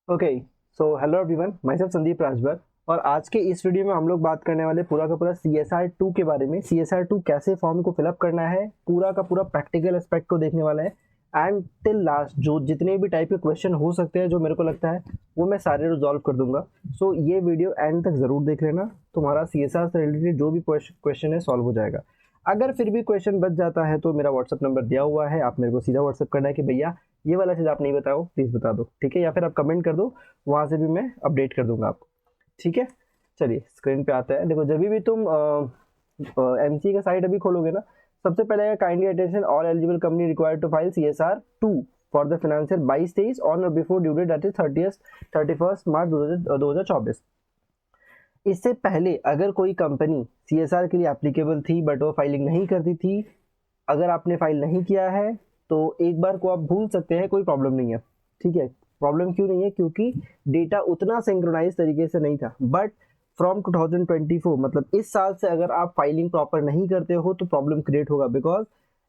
Okay, so hello everyone, my self Sandeep Rajbhar. और आज के इस वीडियो में हम लोग बात करने वाले पूरा का पूरा CSR2 के बारे में। CSR2 कैसे फॉर्म को फिलअप करना है, पूरा का पूरा प्रैक्टिकल एस्पेक्ट को देखने वाला है। एंड टिल लास्ट जो जितने भी टाइप के क्वेश्चन हो सकते हैं, जो मेरे को लगता है वो मैं सारे रिजॉल्व कर दूंगा। सो ये वीडियो एंड तक जरूर देख लेना, तुम्हारा CSR से रिलेटेड जो भी क्वेश्चन है सॉल्व हो जाएगा। अगर फिर भी क्वेश्चन बच जाता है तो मेरा व्हाट्सअप नंबर दिया हुआ है, आप मेरे को सीधा व्हाट्सअप करना है कि भैया ये वाला चीज़ आप नहीं बताओ, प्लीज़ बता दो, ठीक है। या फिर आप कमेंट कर दो, वहाँ से भी मैं अपडेट कर दूंगा आपको, ठीक है। चलिए स्क्रीन पे आता है। देखो, जब भी तुम एमसी का साइट अभी खोलोगे ना, सबसे पहले kindly attention, all eligible company required to file CSR2 for the financial 22-23 on or before due date, that is 31 March 2024। इससे पहले अगर कोई कंपनी CSR के लिए एप्लीकेबल थी बट वो फाइलिंग नहीं करती थी, अगर आपने फाइल नहीं किया है तो एक बार को आप भूल सकते हैं, कोई प्रॉब्लम नहीं है, ठीक है। प्रॉब्लम क्यों नहीं है? क्योंकि डेटा उतना सिंक्रोनाइज तरीके से नहीं था। बट फ्रॉम 2024 मतलब इस साल से अगर आप फाइलिंग प्रॉपर नहीं करते हो तो प्रॉब्लम क्रिएट होगा, बिकॉज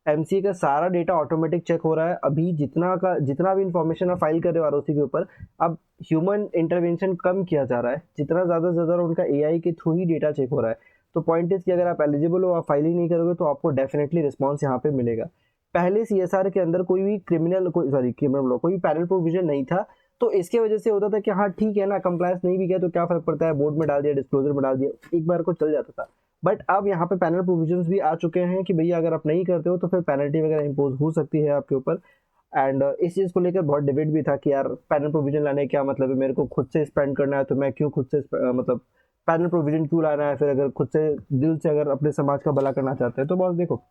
एमसीए का सारा डेटा ऑटोमेटिक चेक हो रहा है। अभी जितना भी इंफॉर्मेशन आप फाइल कर रहे हो आरओसी के ऊपर, अब ह्यूमन इंटरवेंशन कम किया जा रहा है, जितना ज़्यादा से ज़्यादा उनका एआई के थ्रू ही डेटा चेक हो रहा है। तो पॉइंट इज कि अगर आप एलिजिबल हो, आप फाइलिंग नहीं करोगे तो आपको डेफिनेटली रिस्पॉन्स यहाँ पे मिलेगा। पहले सीएसआर के अंदर कोई भी क्रिमिनल कोई पैनल प्रोविजन नहीं था, तो इसके वजह से होता था कि हाँ ठीक है ना, कंप्लायंस नहीं भी किया तो क्या फर्क पड़ता है, बोर्ड में डाल दिया, डिस्क्लोजर में डाल दिया, एक बार को चल जाता था। बट अब यहाँ पे पैनल प्रोविजंस भी आ चुके हैं कि भैया अगर आप नहीं करते हो तो फिर पेनल्टी वगैरह इंपोज हो सकती है आपके ऊपर। एंड इस चीज़ को लेकर बहुत डिबेट भी था कि यार पैनल प्रोविजन लाने क्या मतलब है, मेरे को खुद से स्पेंड करना है तो मैं क्यों खुद से मतलब पैनल प्रोविजन क्यों लाना है। फिर अगर खुद से दिल से अगर अपने समाज का भला करना चाहते हैं तो बस देखो,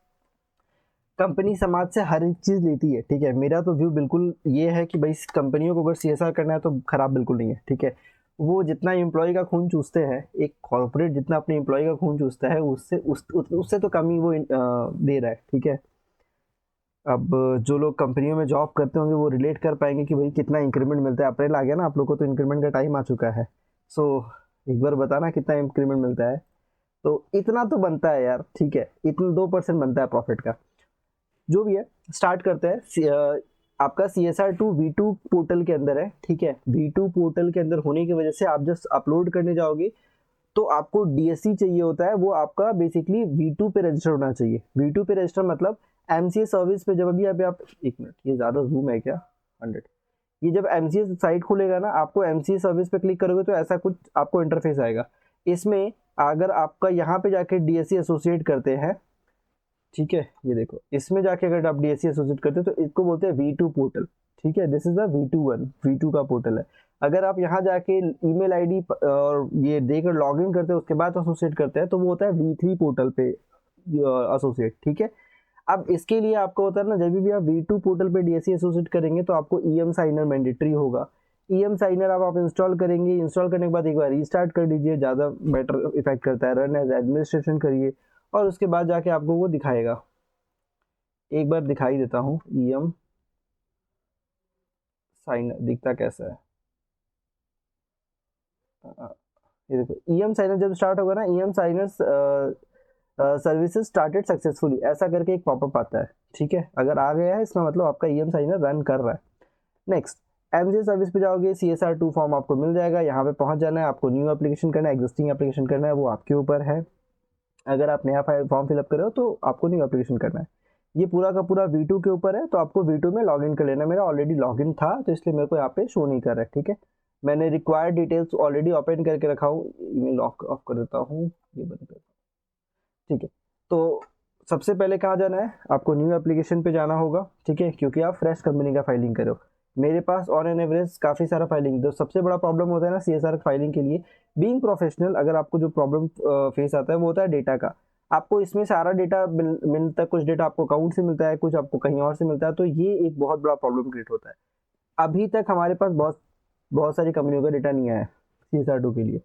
कंपनी समाज से हर एक चीज़ लेती है, ठीक है। मेरा तो व्यू बिल्कुल ये है कि भाई कंपनियों को अगर CSR करना है तो खराब बिल्कुल नहीं है, ठीक है। वो जितना एम्प्लॉय का खून चूसते हैं, एक कॉर्पोरेट जितना अपने एम्प्लॉय का खून चूसता है, उससे तो कम ही वो दे रहा है, ठीक है। अब जो लोग कंपनियों में जॉब करते होंगे वो रिलेट कर पाएंगे कि भाई कितना इंक्रीमेंट मिलता है। अप्रैल आ गया ना, आप लोग को तो इंक्रीमेंट का टाइम आ चुका है। सो एक बार बताना कितना इंक्रीमेंट मिलता है। तो इतना तो बनता है यार, ठीक है, इतना 2% बनता है प्रॉफिट का। जो भी है, स्टार्ट करते हैं। आपका CSR2 V2 पोर्टल के अंदर है, ठीक है। V2 पोर्टल के अंदर होने की वजह से आप जस्ट अपलोड करने जाओगे तो आपको DSC चाहिए होता है, वो आपका बेसिकली V2 पे रजिस्टर होना चाहिए। V2 पे रजिस्टर मतलब MCA सर्विस पे जब अभी आप एक मिनट, ये ज़्यादा जूम है क्या? 100। ये जब MCA साइट खुलेगा ना, आपको MCA सर्विस पे क्लिक करोगे तो ऐसा कुछ आपको इंटरफेस आएगा। इसमें अगर आपका यहाँ पे जाके DSC एसोसिएट करते हैं, ठीक है, ये देखो, इसमें जाके अगर आप DSC एसोसिएट करते हो तो इसको बोलते हैं V2 पोर्टल, ठीक है। दिस इज द V2 का पोर्टल है। अगर आप यहाँ जाके ईमेल आईडी और ये देकर लॉग इन करते हैं, उसके बाद एसोसिएट करते हैं, तो वो होता है V3 पोर्टल पे एसोसिएट, ठीक है। अब इसके लिए आपको होता है ना, जब भी आप V2 पोर्टल पे DSC एसोसिएट करेंगे तो आपको EM साइनर मैंडेटरी होगा। EM साइनर आप इंस्टॉल करेंगे, इंस्टॉल करने के बाद एक बार रीस्टार्ट कर दीजिए, ज़्यादा बेटर इफेक्ट करता है। रन एज एडमिनिस्ट्रेशन करिए और उसके बाद जाके आपको वो दिखाएगा। एक बार दिखाई देता हूँ EM साइनर दिखता कैसा है। ये देखो, EM साइनर जब स्टार्ट होगा ना, EM signer services started successfully, ऐसा करके एक पॉपअप आता है, ठीक है। अगर आ गया है इसका मतलब आपका EM साइनर रन कर रहा है। नेक्स्ट, MCA सर्विस पे जाओगे, CSR2 फॉर्म आपको मिल जाएगा। यहाँ पे पहुंच जाना है, आपको न्यू एप्लीकेशन करना है, एग्जिस्टिंग एप्लीकेशन करना है, वो आपके ऊपर है। अगर आप नया फॉर्म फिलअप कर रहे हो तो आपको न्यू एप्लीकेशन करना है। ये पूरा का पूरा V2 के ऊपर है, तो आपको V2 में लॉगिन कर लेना। मेरा ऑलरेडी लॉगिन था तो इसलिए मेरे को यहाँ पे शो नहीं कर रहा है, ठीक है। मैंने रिक्वायर्ड डिटेल्स ऑलरेडी ओपन करके रखा हूँ। ईमेल लॉक ऑफ कर देता हूँ, ये बंद कर, ठीक है। तो सबसे पहले कहाँ जाना है, आपको न्यू एप्लीकेशन पे जाना होगा, ठीक है, क्योंकि आप फ्रेश कंपनी का फाइलिंग करो। मेरे पास ऑन एन एवरेज काफ़ी सारा फाइलिंग, तो सबसे बड़ा प्रॉब्लम होता है ना CSR फाइलिंग के लिए, बीइंग प्रोफेशनल, अगर आपको जो प्रॉब्लम फेस आता है वो होता है डेटा का। आपको इसमें सारा डेटा मिलता है, कुछ डेटा आपको अकाउंट से मिलता है, कुछ आपको कहीं और से मिलता है, तो ये एक बहुत बड़ा प्रॉब्लम क्रिएट होता है। अभी तक हमारे पास बहुत बहुत सारी कंपनियों का डेटा नहीं आया है CSR2 के लिए।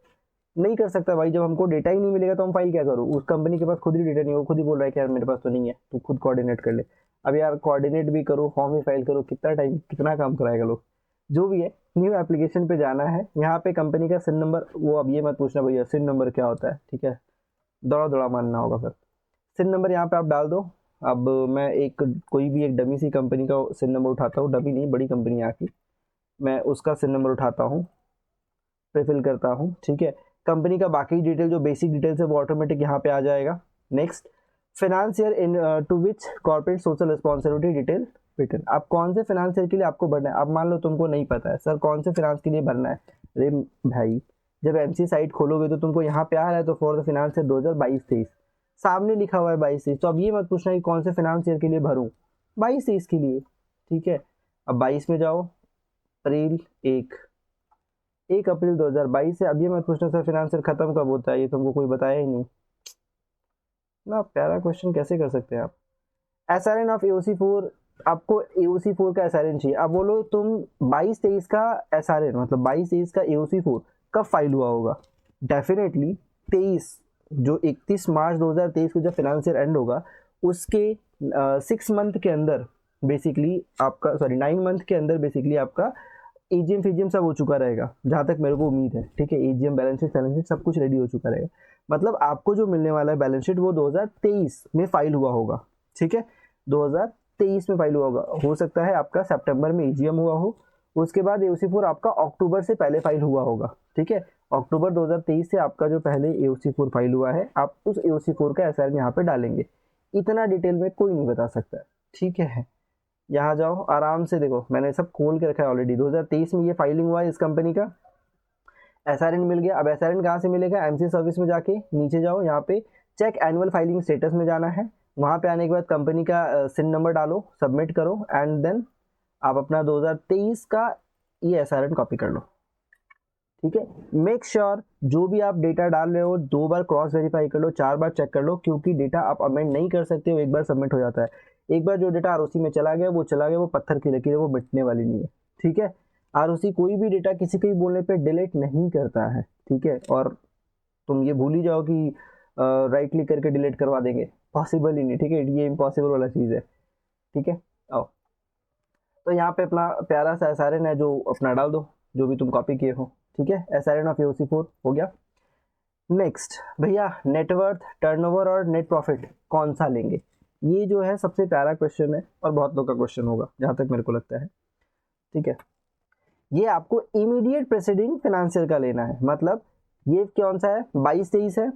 नहीं कर सकता भाई, जब हमको डेटा ही नहीं मिलेगा तो हम फाइल क्या करूँ? उस कंपनी के पास खुद ही डेटा नहीं, वो खुद ही बोल रहा है कि यार मेरे पास तो नहीं है, तू खुद कोऑर्डिनेट कर ले। अब यार कोऑर्डिनेट भी करो, फॉर्म भी फाइल करो, कितना टाइम कितना काम कराएगा लोग। जो भी है, न्यू एप्लीकेशन पे जाना है। यहाँ पे कंपनी का सिन नंबर, वो अब ये मत पूछना भैया सिन नंबर क्या होता है, ठीक है, दौड़ा दौड़ा मानना होगा फिर। सिन नंबर यहाँ पे आप डाल दो। अब मैं कोई भी एक डमी सी कंपनी का सिन नंबर उठाता हूँ, डमी नहीं, बड़ी कंपनी यहाँ की। मैं उसका सिन नंबर उठाता हूँ, प्रीफिल करता हूँ, ठीक है। कंपनी का बाकी डिटेल जो बेसिक डिटेल्स है वो ऑटोमेटिक यहाँ पे आ जाएगा। Next, financier in to which corporate social responsibility detail return. आप कौन से फाइनेंशियर के लिए आपको भरना है। अब मान लो तुमको नहीं पता है सर कौन से फाइनेंस के लिए भरना है। अरे भाई, जब एमसी साइट खोलोगे तो तुमको यहाँ पे आ रहा है तो फॉर द फाइनेंशियर 2022-23 सामने लिखा हुआ है 22-23, तो अब ये मत पूछना कि कौन से फाइनेंशियर के लिए भरूँ, 22-23 के लिए, ठीक है। अब 22 में जाओ, अप्रैल 1 अप्रैल 2022 से। अब ये मत पूछना सर फाइनेंशियर खत्म कब होता है, ये तुमको कोई बताया ही नहीं ना। प्यारा क्वेश्चन कैसे कर सकते हैं आप। SRN ऑफ AOC4, आपको AOC4 का SRN चाहिए। अब बोलो तुम 22-23 का SRN मतलब 22-23 का AOC4 कब फाइल हुआ होगा। डेफिनेटली 23, जो 31 मार्च 2023 को जब फाइनेंशियल एंड होगा उसके 6 मंथ के अंदर बेसिकली आपका, सॉरी 9 मंथ के अंदर बेसिकली आपका एजीएम फीजीएम सब हो चुका रहेगा, जहाँ तक मेरे को उम्मीद है, ठीक है। एजीएम बैलेंस शीट सब कुछ रेडी हो चुका रहेगा। मतलब आपको जो मिलने वाला है बैलेंस शीट वो 2023 में फाइल हुआ होगा, ठीक है। 2023 में फाइल हुआ होगा। हो सकता है आपका सितंबर में एजीएम हुआ हो, उसके बाद AOC4 आपका अक्टूबर से पहले फाइल हुआ होगा, ठीक है। अक्टूबर 2023 से आपका जो पहले AOC4 फाइल हुआ है, आप उस AOC4 का SRN यहाँ पे डालेंगे। इतना डिटेल में कोई नहीं बता सकता, ठीक है। यहाँ जाओ आराम से, देखो मैंने सब खोल के रखा है ऑलरेडी। 2023 में ये फाइलिंग हुआ है इस कंपनी का, SRN मिल गया। अब SRN कहाँ से मिलेगा, एमसी सर्विस में जाके नीचे जाओ, यहाँ पे चेक एनुअल फाइलिंग स्टेटस में जाना है। वहाँ पे आने के बाद कंपनी का सिन नंबर डालो, सबमिट करो एंड देन आप अपना 2023 का ये SRN कॉपी कर लो, ठीक है। मेक श्योर जो भी आप डेटा डाल रहे हो 2 बार क्रॉस वेरीफाई कर लो, 4 बार चेक कर लो, क्योंकि डेटा आप अमेंड नहीं कर सकते हो, एक बार सबमिट हो जाता है। एक बार जो डेटा आरओसी में चला गया वो चला गया, वो पत्थर की लकीर है, वो मिटने वाली नहीं है, ठीक है। आरओसी कोई भी डेटा किसी के भी बोलने पे डिलीट नहीं करता है, ठीक है। और तुम ये भूल ही जाओ कि राइट क्लिक करके डिलीट करवा देंगे, पॉसिबल ही नहीं, ठीक है। ये इम्पॉसिबल वाला चीज़ है, ठीक है। आओ तो यहाँ पे अपना प्यारा सा SRN है जो अपना डाल दो, जो भी तुम कॉपी किए हो, ठीक है। SRN ऑफ AOC4 हो गया। नेक्स्ट भैया, नेटवर्थ, टर्नओवर और नेट प्रॉफिट कौन सा लेंगे। ये जो है सबसे प्यारा क्वेश्चन है और बहुत लोग का क्वेश्चन होगा जहाँ तक मेरे को लगता है, ठीक है। ये आपको इमीडिएट प्रेसिडिंग फाइनेंशियल का लेना है। मतलब ये कौन सा है, 22-23 है,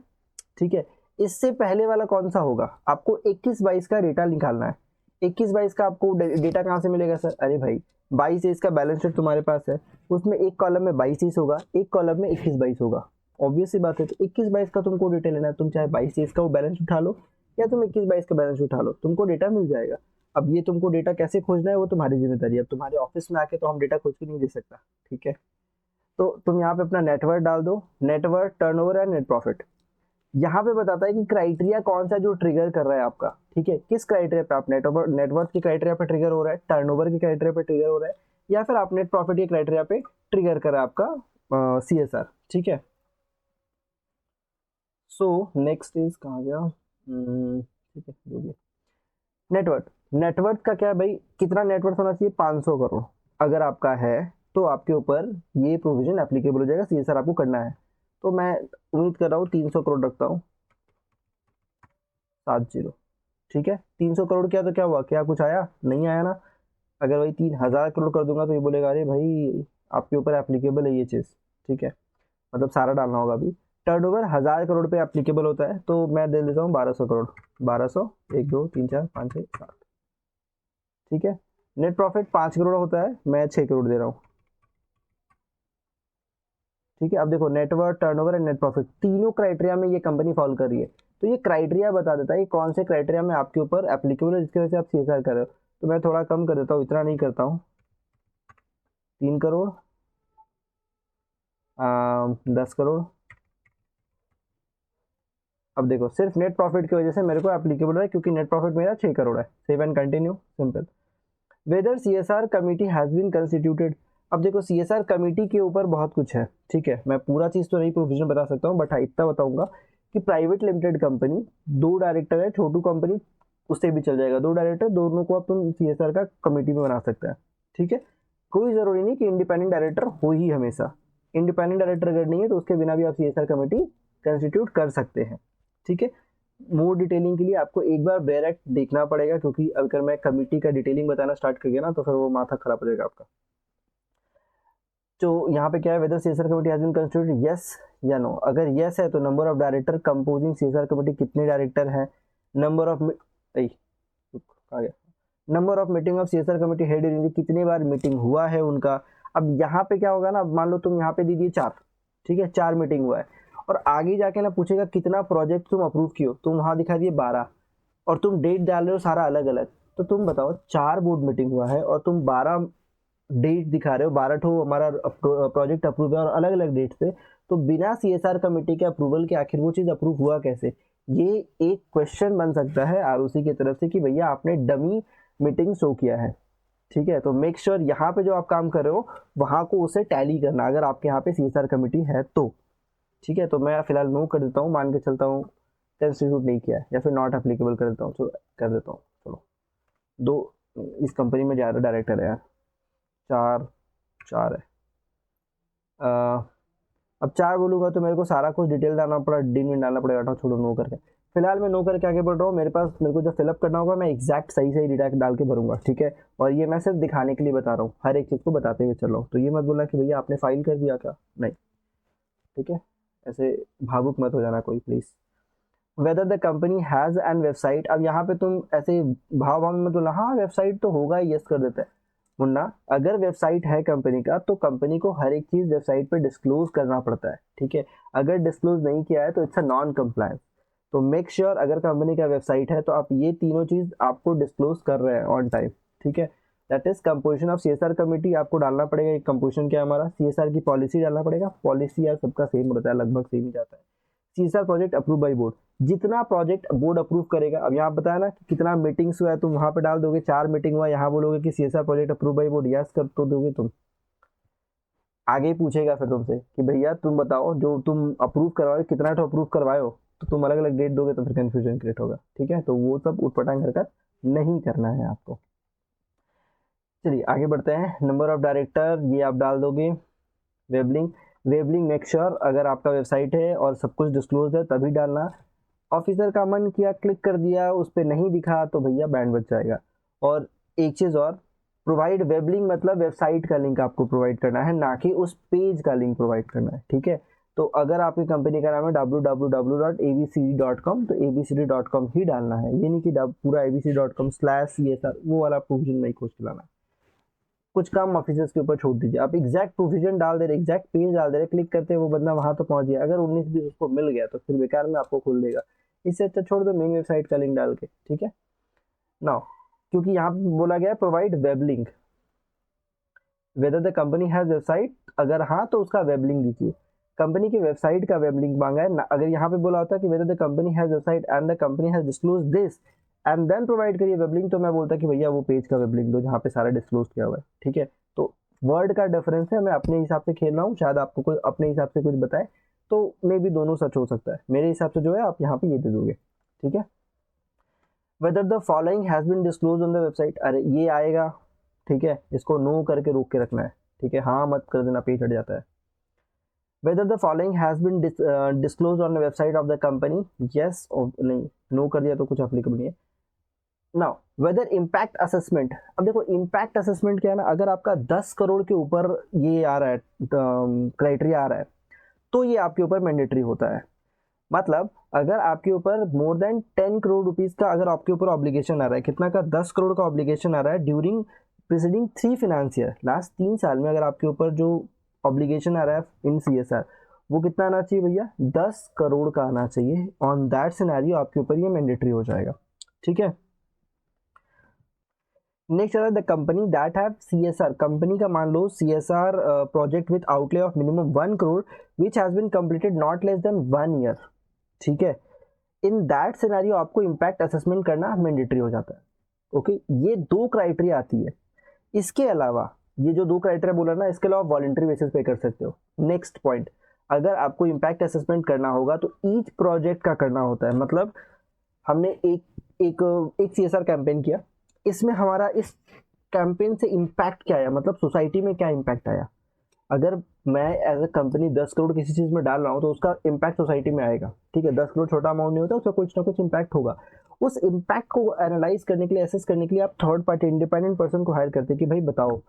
ठीक है। इससे पहले वाला कौन सा होगा, आपको 21-22 का डेटा निकालना है। 21-22 का आपको डेटा कहाँ से मिलेगा सर। अरे भाई 22-23 का बैलेंस शीट तुम्हारे पास है, उसमें एक कॉलम में 22-23 होगा, एक कॉलम में 21-22 होगा। ऑब्वियस सी बात है, तो 21-22 का तुमको डेटा लेना है। तुम चाहे 22-23 का वो बैलेंस उठा लो या तुम 21-22 का बैलेंस उठा लो, तुमको डेटा मिल जाएगा। अब ये तुमको डेटा कैसे खोजना है वो तुम्हारी जिम्मेदारी है। अब तुम्हारे ऑफिस में आके तो हम डेटा खोज के नहीं दे सकता, ठीक है। तो तुम यहाँ पे अपना नेटवर्थ डाल दो, net worth, turnover and net profit. यहाँ पे बताता है कि क्राइटेरिया कौन सा जो ट्रिगर कर रहा है आपका, ठीक है। किस क्राइटेरिया पे आप नेटवर्थ के क्राइटेरिया पे ट्रिगर हो रहा है, टर्नओवर के क्राइटेरिया पे ट्रिगर हो रहा है, या फिर आप नेट प्रॉफिट के क्राइटेरिया पे ट्रिगर कर रहा है आपका CSR, ठीक है। सो नेक्स्ट इज कहाँ गया, ठीक है जो भी। नेटवर्थ, नेटवर्थ का क्या है भाई, कितना नेटवर्थ होना चाहिए, 500 करोड़ अगर आपका है तो आपके ऊपर ये प्रोविजन एप्लीकेबल हो जाएगा, CSR आपको करना है। तो मैं उम्मीद कर रहा हूँ 300 करोड़ रखता हूँ, 70, ठीक है। 300 करोड़ क्या तो क्या हुआ, क्या कुछ आया नहीं आया ना। अगर भाई 3000 करोड़ कर दूंगा तो ये बोलेगा अरे भाई आपके ऊपर एप्लीकेबल है ये चीज़, ठीक है। मतलब सारा डालना होगा अभी। टर्नओवर 1000 करोड़ पे एप्लीकेबल होता है, तो मैं दे देता हूँ 1200 करोड़, 1200, 1 2 3 4 5 6 7, ठीक है। नेट प्रॉफिट 5 करोड़ होता है, मैं 6 करोड़ दे रहा हूँ, ठीक है। अब देखो net worth, turnover and net profit तीनों क्राइटेरिया में ये कंपनी फॉलो कर रही है, तो ये क्राइटेरिया बता देता है कौन से क्राइटेरिया में आपके ऊपर एप्लीकेबल है, जिसकी वजह से आप CSR कर रहे हो। तो मैं थोड़ा कम कर देता हूँ, इतना नहीं करता हूँ, 3 करोड़, 10 करोड़। अब देखो सिर्फ नेट प्रॉफिट की वजह से मेरे को एप्लीकेबल है, क्योंकि नेट प्रॉफिट मेरा 6 करोड़ है। Save and continue, simple. Whether CSR committee has been constituted. अब देखो CSR कमिटी के ऊपर बहुत कुछ है, ठीक है। मैं पूरा चीज़ तो नहीं प्रोविजन बता सकता हूँ, बट हाँ इतना बताऊंगा कि प्राइवेट लिमिटेड कंपनी, 2 डायरेक्टर है, छोटू कंपनी उससे भी चल जाएगा, 2 डायरेक्टर, दोनों को आप तुम CSR का कमिटी में बना सकते हैं, ठीक है। कोई ज़रूरी नहीं कि इंडिपेंडेंट डायरेक्टर हो ही हमेशा। इंडिपेंडेंट डायरेक्टर अगर नहीं है तो उसके बिना भी आप CSR कमेटी कंस्टिट्यूट कर सकते हैं, ठीक है। मोर डिटेलिंग के लिए आपको एक बार डायरेक्ट देखना पड़ेगा, क्योंकि अगर मैं कमिटी का डिटेलिंग बताना स्टार्ट कर गया ना तो फिर वो माथा खराब हो जाएगा आपका। तो यहाँ पे क्या है, whether CSR committee has been constituted, yes या नो। अगर यस है तो number of director composing CSR committee, कितने डायरेक्टर हैं, number of number of meeting of CSR committee held in, कितनी बार मीटिंग हुआ है उनका। अब यहाँ पे क्या होगा ना, मान लो तुम यहाँ पे दीजिए 4, ठीक है, 4 मीटिंग हुआ है, और आगे जाके ना पूछेगा कितना प्रोजेक्ट तुम अप्रूव किए हो, तुम वहां दिखा दिए 12, और तुम डेट डाल रहे हो सारा अलग अलग, तो तुम बताओ 4 बोर्ड मीटिंग हुआ है और तुम 12 डेट दिखा रहे हो, 12 ठो हमारा प्रोजेक्ट अप्रूव है और अलग अलग डेट पे, तो बिना सीएसआर कमेटी के अप्रूवल के आखिर वो चीज अप्रूव हुआ कैसे। ये एक क्वेश्चन बन सकता है आरओसी की तरफ से कि भैया आपने डमी मीटिंग शो किया है, ठीक है। तो मेक श्योर यहाँ पे जो आप काम कर रहे हो वहां को उसे टैली करना, अगर आपके यहाँ पे सीएसआर कमेटी है तो, ठीक है। तो मैं फिलहाल नो कर देता हूँ, मान के चलता हूँ कंस्टिट्यूट नहीं किया है, या फिर नॉट एप्लीकेबल कर देता हूँ, तो कर देता हूँ। चलो 2, इस कंपनी में ज़्यादा डायरेक्टर है यार, 4 है। अब 4 बोलूँगा तो मेरे को सारा कुछ डिटेल डालना पड़ा, दिन में डालना पड़ेगा, तो छोड़ो नो करके। फिलहाल मैं नो करके आगे बढ़ रहा हूँ, मेरे को जब फिलअप करना होगा मैं एग्जैक्ट सही डेटा डाल के भरूंगा, ठीक है। और ये मैं सिर्फ दिखाने के लिए बता रहा हूँ, हर एक चीज़ को बताते हुए चल रहा हूँ, तो ये मत बोलना कि भैया आपने फाइल कर दिया क्या, नहीं, ठीक है। ऐसे भावुक मत हो जाना कोई please. Weather the company has an website, अब यहाँ पे तुम ऐसे भाव में मत बोलना हाँ वेबसाइट तो होगा, यस कर देता है मुन्ना। अगर वेबसाइट है कंपनी का तो कंपनी को हर एक चीज़ वेबसाइट पे डिस्क्लोज करना पड़ता है, ठीक है। अगर डिस्क्लोज नहीं किया है तो इट्स अ नॉन कंप्लायंस। तो मेक श्योर अगर कंपनी का वेबसाइट है तो आप ये तीनों चीज़ आपको डिस्क्लोज कर रहे हैं ऑन टाइम, ठीक है। That is composition of CSR committee, आपको डालना पड़ेगा एक कंपोजिशन क्या है हमारा, सीएसआर की पॉलिसी डालना पड़ेगा, पॉलिसी यार सबका सेम होता है, लगभग सेम ही जाता है। CSR project approve by board, जितना प्रोजेक्ट बोर्ड अप्रूव करेगा। अब यहाँ बताया ना कि कितना मीटिंग्स हुआ है, तुम वहां पे डाल दोगे 4 मीटिंग हुआ, यहाँ बोलोगे कि CSR project approve by board, yes कर तो दोगे तुम। आगे पूछेगा फिर तुमसे कि भैया तुम बताओ जो तुम अप्रूव करवाओ कितना तो अप्रूव करवाए हो, तो तुम अलग अलग डेट दोगे तो फिर कंफ्यूजन क्रिएट होगा, ठीक है। तो वो सब उटपटांग हरकत नहीं करना है आपको। चलिए आगे बढ़ते हैं। नंबर ऑफ डायरेक्टर ये आप डाल दोगे। वेबलिंग मेक श्योर अगर आपका वेबसाइट है और सब कुछ डिस्क्लोज है तभी डालना। ऑफिसर का मन किया क्लिक कर दिया, उस पर नहीं दिखा तो भैया बैंड बच जाएगा। और एक चीज़ और, प्रोवाइड वेबलिंग मतलब वेबसाइट का लिंक आपको प्रोवाइड करना है, ना कि उस पेज का लिंक प्रोवाइड करना है, ठीक है। तो अगर आपकी कंपनी का नाम है www.abcd.com तो abcd.com ही डालना है, ये नहीं कि पूरा abcd.com/csr, वो वाला प्रोविजन नहीं खोज के लाना है। कुछ काम ऑफिसर्स के ऊपर छोड़ दीजिए, आप एग्जैक्ट प्रोविजन डाल दे रहे, एग्जैक्ट पेज डाल दे रहे, क्लिक करते वो बंदा वहां तो पहुंच गया, अगर 19-20 उसको मिल गया तो फिर बेकार में आपको खोल देगा। इससे अच्छा छोड़ दो मेन वेबसाइट का लिंक डाल के, ठीक है। नाउ क्योंकि यहाँ पे बोला गया है provide web link, whether the company has website, अगर हाँ तो उसका वेब लिंक दीजिए, कंपनी की वेबसाइट का वेब लिंक मांगा है। अगर यहाँ पे बोला होता है कि whether the company has website and the company has disclose this and then provide करिए वेब लिंक, तो मैं बोलता कि भैया वो पेज का वेब लिंक दो जहाँ पे सारा डिस्क्लोज किया हुआ है, ठीक है। तो वर्ड का डिफरेंस है, मैं अपने हिसाब से खेल रहा हूँ, शायद आपको कोई अपने हिसाब से कुछ बताए तो मे भी दोनों सच हो सकता है। मेरे हिसाब से जो है आप यहाँ पे ये दे दोगे, ठीक है। Whether the following has been disclose on the website, अरे ये आएगा, ठीक है, इसको नो करके रोक के रखना है, ठीक है, हाँ मत कर देना, पेज हट जाता है। Whether the following has been disclosed on the website of the company, yes और नहीं, नो कर दिया तो कुछ एप्लीकेबल नहीं है। Now whether impact assessment, अब देखो impact assessment क्या है ना, अगर आपका 10 करोड़ के ऊपर ये आ रहा है क्राइटेरिया आ रहा है तो ये आपके ऊपर मैंडेटरी होता है। मतलब अगर आपके ऊपर मोर देन 10 करोड़ रुपीज का अगर आपके ऊपर ऑब्लिगेशन आ रहा है, कितना का, 10 करोड़ का ऑब्लिगेशन आ रहा है during preceding 3 finance year, last 3 साल में अगर आपके ऊपर जो ऑब्लिगेशन आ रहा है इन सीएसआर, वो कितना आना चाहिए भैया, 10 करोड़ का आना चाहिए। ऑन दैट सिनेरियो आपके ऊपर ये मैंडेटरी हो जाएगा, ठीक है। नेक्स्ट है the company that have CSR, company का मान लो CSR project with outlay of minimum 1 crore which has been completed not less than 1 year, ठीक है। इन दैट सिनेरियो आपको इम्पैक्ट असेसमेंट करना मैंडेटरी हो जाता है, ओके। ये 2 क्राइटेरिया आती है, इसके अलावा ये जो 2 क्राइटेरिया बोला ना, इसके अलावा वॉलंटरी बेसिस पे कर सकते हो। नेक्स्ट पॉइंट, अगर आपको इम्पैक्ट असेसमेंट करना होगा तो ईच प्रोजेक्ट का करना होता है। मतलब हमने एक सीएसआर कैंपेन किया, इसमें हमारा इस कैंपेन से इम्पैक्ट क्या आया, मतलब सोसाइटी में क्या इम्पैक्ट आया। अगर मैं एज अ कंपनी 10 करोड़ किसी चीज़ में डाल रहा हूँ तो उसका इम्पैक्ट सोसाइटी में आएगा, ठीक है। 10 करोड़ छोटा अमाउंट नहीं होता, उसका कुछ ना कुछ इम्पैक्ट होगा। उस इम्पैक्ट को एनालाइज करने के लिए, असेस करने के लिए आप थर्ड पार्टी इंडिपेंडेंट पर्सन को हायर करते हैं कि भाई बताओ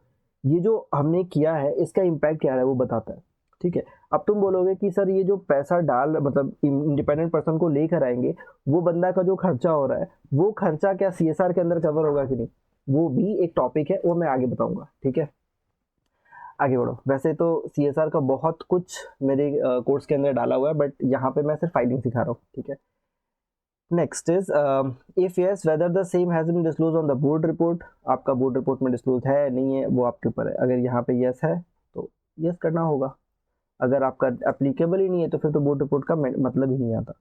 ये जो हमने किया है इसका इम्पैक्ट क्या है वो बताता है, ठीक है। अब तुम बोलोगे कि सर ये जो पैसा डाल मतलब इंडिपेंडेंट पर्सन को लेकर आएंगे, वो बंदा का जो खर्चा हो रहा है वो खर्चा क्या सीएसआर के अंदर कवर होगा कि नहीं, वो भी एक टॉपिक है, वो मैं आगे बताऊंगा, ठीक है। आगे बढ़ो। वैसे तो सीएसआर का बहुत कुछ मेरे कोर्स के अंदर डाला हुआ है, बट यहाँ पे मैं सिर्फ फाइलिंग सिखा रहा हूँ, ठीक है। Next is if yes whether the same has been disclose on the board report, आपका बोर्ड रिपोर्ट में डिस्क्लोज है नहीं है वो आपके ऊपर है। अगर यहाँ पे यस है तो यस करना होगा, अगर आपका एप्लीकेबल ही नहीं है तो फिर तो बोर्ड रिपोर्ट का मतलब ही नहीं आता,